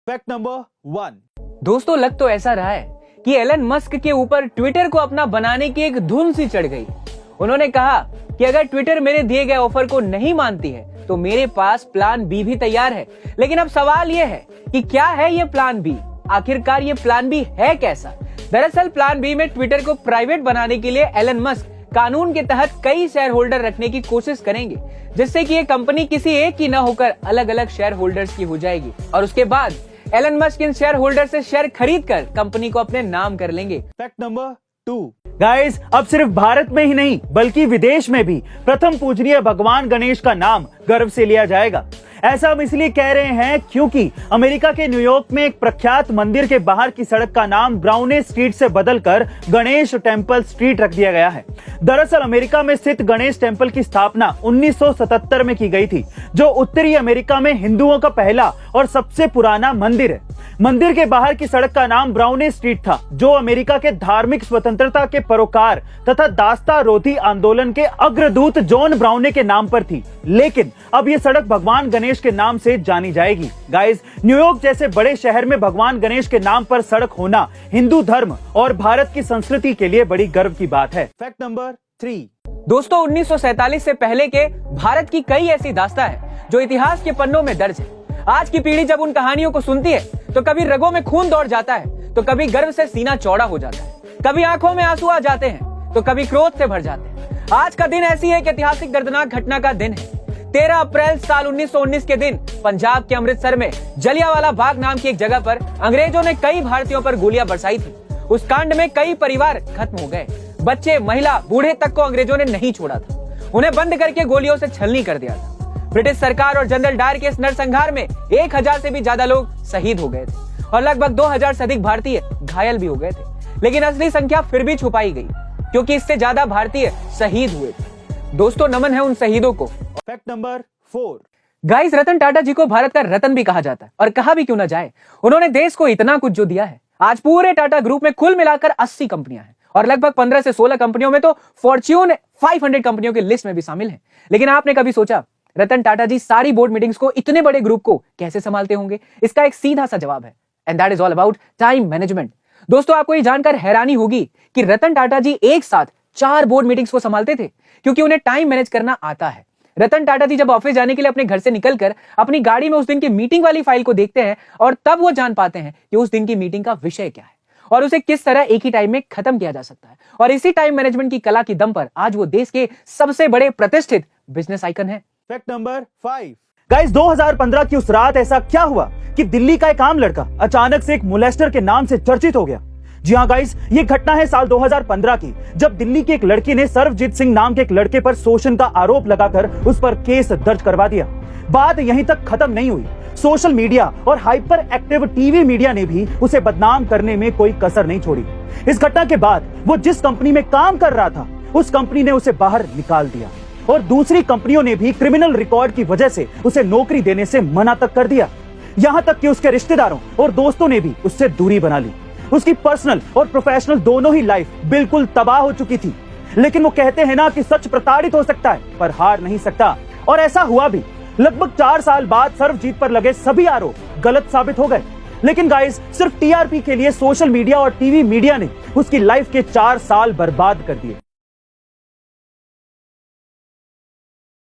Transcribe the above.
Fact number 1। दोस्तों लग तो ऐसा रहा है कि एलन मस्क के ऊपर ट्विटर को अपना बनाने की एक धुन सी चढ़ गई। उन्होंने कहा कि अगर ट्विटर मेरे दिए गए ऑफर को नहीं मानती है तो मेरे पास प्लान बी भी तैयार है। लेकिन अब सवाल यह है कि क्या है ये प्लान बी? आखिरकार ये प्लान बी है कैसा? दरअसल प्लान बी में ट्विटर को प्राइवेट बनाने के लिए एलन मस्क कानून के तहत कई शेयर होल्डर रखने की कोशिश करेंगे, जिससे कि ये कंपनी किसी एक की न होकर अलग अलग शेयर होल्डर्स की हो जाएगी और उसके बाद एलन मस्क इन शेयर होल्डर से शेयर खरीद कर कंपनी को अपने नाम कर लेंगे। Fact number 2। गाइस, अब सिर्फ भारत में ही नहीं बल्कि विदेश में भी प्रथम पूजनीय भगवान गणेश का नाम गर्व से लिया जाएगा। ऐसा हम इसलिए कह रहे हैं क्योंकि अमेरिका के न्यूयॉर्क में एक प्रख्यात मंदिर के बाहर की सड़क का नाम ब्राउने स्ट्रीट से बदलकर गणेश टेम्पल स्ट्रीट रख दिया गया है। दरअसल अमेरिका में स्थित गणेश टेम्पल की स्थापना 1977 में की गई थी, जो उत्तरी अमेरिका में हिंदुओं का पहला और सबसे पुराना मंदिर है। मंदिर के बाहर की सड़क का नाम ब्राउने स्ट्रीट था, जो अमेरिका के धार्मिक स्वतंत्रता के परोकार तथा दास्तारोधी आंदोलन के अग्रदूत जॉन ब्राउने के नाम पर थी। लेकिन अब यह सड़क भगवान गणेश के नाम से जानी जाएगी। गाइस, न्यूयॉर्क जैसे बड़े शहर में भगवान गणेश के नाम पर सड़क होना हिंदू धर्म और भारत की संस्कृति के लिए बड़ी गर्व की बात है। Fact number 3। दोस्तों 1947 से पहले के भारत की कई ऐसी दास्तां हैं जो इतिहास के पन्नों में दर्ज है। आज की पीढ़ी जब उन कहानियों को सुनती है तो कभी रगों में खून दौड़ जाता है, तो कभी गर्व से सीना चौड़ा हो जाता है, कभी आंखों में आंसू आ जाते हैं, तो कभी क्रोध से भर जाते हैं। आज का दिन ऐसी एक ऐतिहासिक दर्दनाक घटना का दिन है। 13 अप्रैल साल 1919 के दिन पंजाब के अमृतसर में जलियांवाला बाग नाम की एक जगह पर अंग्रेजों ने कई भारतीयों पर गोलियां बरसाई थी। उस कांड में कई परिवार खत्म हो गए। बच्चे, महिला, बूढ़े तक को अंग्रेजों ने नहीं छोड़ा था। उन्हें बंद करके गोलियों से छलनी कर दिया था। ब्रिटिश सरकार और जनरल डायर के इस नरसंहार में 1000 से भी ज्यादा लोग शहीद हो गए थे और लगभग 2000 से अधिक भारतीय घायल भी हो गए थे। लेकिन असली संख्या फिर भी छुपाई गई क्योंकि इससे ज्यादा भारतीय शहीद हुए थे। दोस्तों नमन है उन शहीदों को। Fact number 4। Guys, Ratan Tata जी को भारत का रतन भी कहा जाता है और कहा भी क्यों ना जाए। उन्होंने देश को इतना कुछ जो दिया है। आज पूरे टाटा ग्रुप में कुल मिलाकर 80 कंपनियां हैं और लगभग 15 से 16 कंपनियों में तो फॉर्च्यून 500 कंपनियों की लिस्ट में भी शामिल है। लेकिन आपने कभी सोचा रतन टाटा जी सारी बोर्ड मीटिंग्स को, इतने बड़े ग्रुप को कैसे संभालते होंगे? इसका एक सीधा सा जवाब है, and that is all about time management. दोस्तों आपको ये जानकर हैरानी होगी कि रतन टाटा जी एक साथ 4 बोर्ड मीटिंग्स को संभालते थे क्योंकि उन्हें टाइम मैनेज करना आता है। रतन टाटा जी जब ऑफिस जाने के लिए अपने घर से निकलकर अपनी गाड़ी में उस दिन की मीटिंग वाली फाइल को देखते हैं और तब वो जान पाते हैं कि उस दिन की मीटिंग का विषय क्या है और उसे किस तरह एक ही टाइम में खत्म किया जा सकता है। और इसी टाइम मैनेजमेंट की कला की दम पर आज वो देश के सबसे बड़े प्रतिष्ठित बिजनेस आइकन है। Fact number 5। गाइस, 2015 की उस रात ऐसा क्या हुआ कि दिल्ली का एक आम लड़का अचानक से एक मोलेस्टर के नाम से चर्चित हो गया। जी हां गाइस, ये घटना है साल 2015 की, जब दिल्ली की एक लड़की ने सर्वजीत सिंह नाम के एक लड़के पर शोषण का आरोप लगाकर उस पर केस दर्ज करवा दिया। बात यहीं तक खत्म नहीं हुई। सोशल मीडिया और हाइपर एक्टिव टीवी मीडिया ने भी उसे बदनाम करने में कोई कसर नहीं छोड़ी। इस घटना के बाद वो जिस कंपनी में काम कर रहा था उस कंपनी ने उसे बाहर निकाल दिया और दूसरी कंपनियों ने भी क्रिमिनल रिकॉर्ड की वजह से उसे नौकरी देने से मना तक कर दिया। यहां तक कि उसके रिश्तेदारों और दोस्तों ने भी उससे दूरी बना ली। उसकी पर्सनल और प्रोफेशनल दोनों ही लाइफ बिल्कुल तबाह हो चुकी थी। लेकिन वो कहते हैं ना कि सच प्रताड़ित हो सकता है पर हार नहीं सकता, और ऐसा हुआ भी। लगभग 4 साल बाद सर्वजीत पर लगे सभी आरोप गलत साबित हो गए। लेकिन गाइस, सिर्फ टीआरपी के लिए सोशल मीडिया और टीवी मीडिया ने उसकी लाइफ के 4 साल बर्बाद कर दिए।